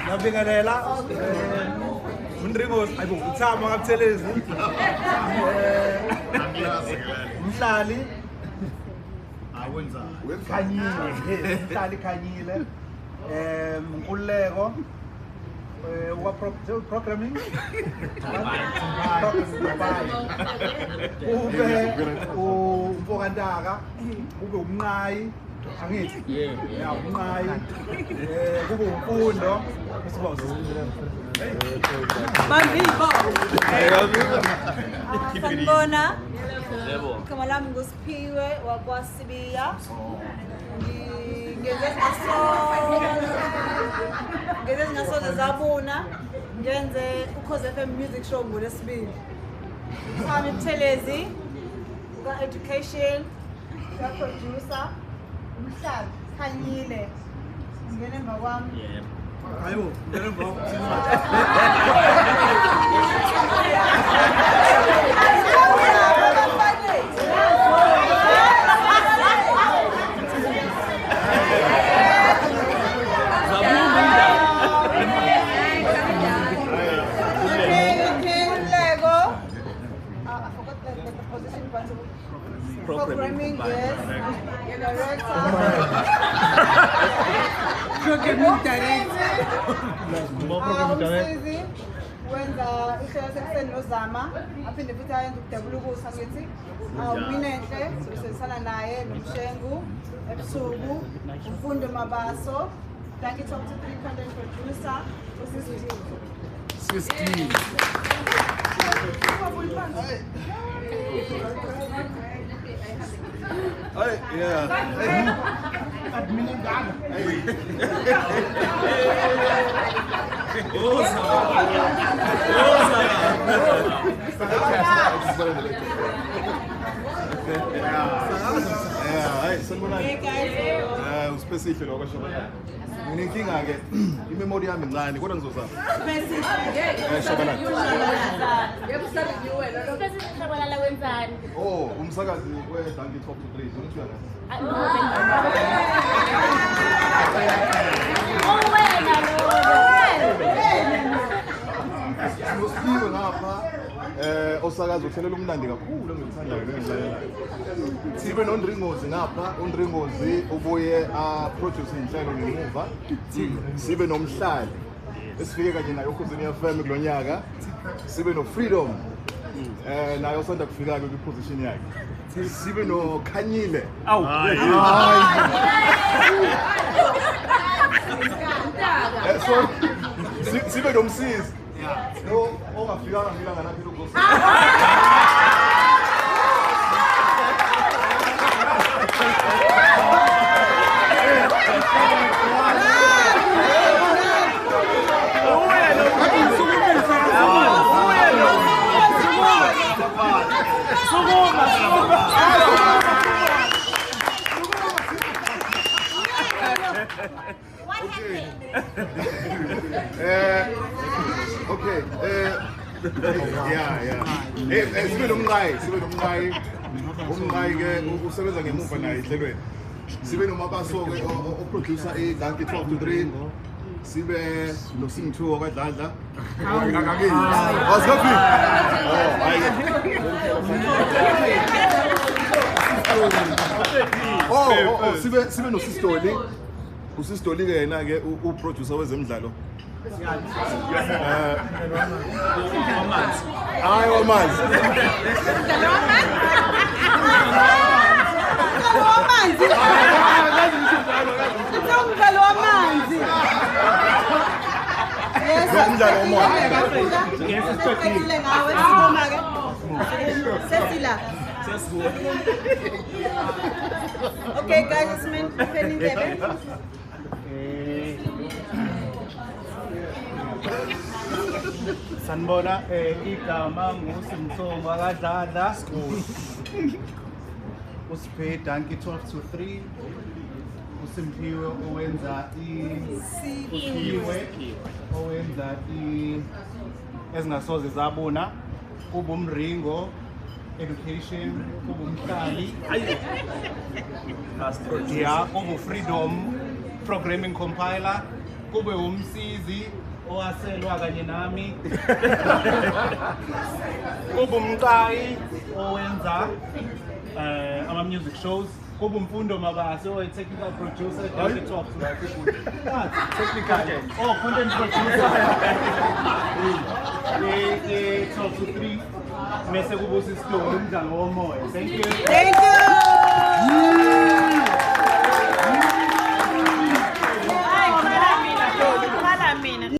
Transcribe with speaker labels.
Speaker 1: ngiyabingelela uNdringos ayibo uthama kaButhelezi umhlali
Speaker 2: awenza
Speaker 1: khanyile Nkululeko programming ube uMfokantaka ube umnqayi angithi ya umnqayi kube umfundo
Speaker 3: Bandibo. Sanibona. Yebo. Igama lami nguSiphiwe wakwaSibiya. Ngeze ngasoze zabuna ngenze uKhoze FM Music Show ngolesibili. Sami Buthelezi uka education ya producer umhlali Khanyile ngene emva kwami. Yebo.
Speaker 1: Ayo, ngene emva
Speaker 3: Programming, yes. Director. Wenza ihlelo sekuseni nozama aphinde futhi ayenza ukudabula ukusa ngithi Minenhle sisebenzisana naye noMshengu ebusuku umfundo Mabaso Dankie Top 3 content producer
Speaker 1: Sistine Hey, yeah. Admin Gaga. Uspecific lokho shobana. Nginenkinga ke imemory yami incane kodwa ngizozama.
Speaker 3: Specific.
Speaker 1: Shobana.
Speaker 3: Yebusaliwe lo specific shabalala wenzani?
Speaker 1: Oh, umsakazi weDankie Top 3 uthi yana. Usiwe ngapha osakazi uthelela umnandi kakhulu engikuthandayo ngendlela. Sibe noNdringozi ngapha, uNdringozi ubuye produce inhlelo ngemuva. Sibe nomhlali esifike kanye nayo ukhuzini FM kulonyaka. Sibe noFreedom naye osanda kufika ke kwiposition yakhe. Sibe noKhanyile. Awu. So sibe nomsizi. No, ongafikanga ngilanga nathi lokuzosiza. Okay. Yeah. Sibe nomnqayi ke usebenza ngemuva naye ehlelweni. Sibe noMabaso ke oproducer eDankie Top 3. Sibe noSingthu okadladla. Wasaphi? Oh, sibe noSistoli. Usistoli ke yena ke uproducer wezemidlalo. Hayi wamanzi.
Speaker 3: Umdlalo wamanzi. Yes,
Speaker 1: umdlalo wamanzi.
Speaker 3: Sesiqedile ngawe sibona ke. Sesila. Okay guys, it's meant pending Kevin.
Speaker 4: Sanibona igama nguSimthombo kadladla uSiphe Dankie 12 to 3 uSimphiwe owenza owenza ezingasoze zabona kuba umringo education kuba umhlali kuba Freedom programming compiler kube umsizi owaselwa kanye nami kube umqayi owenza ama-music shows kube umfundo mabase oyi-technical producer technical content producer ye-12 to 3 mese kube usisitoli umdlalo womoya. Thank you.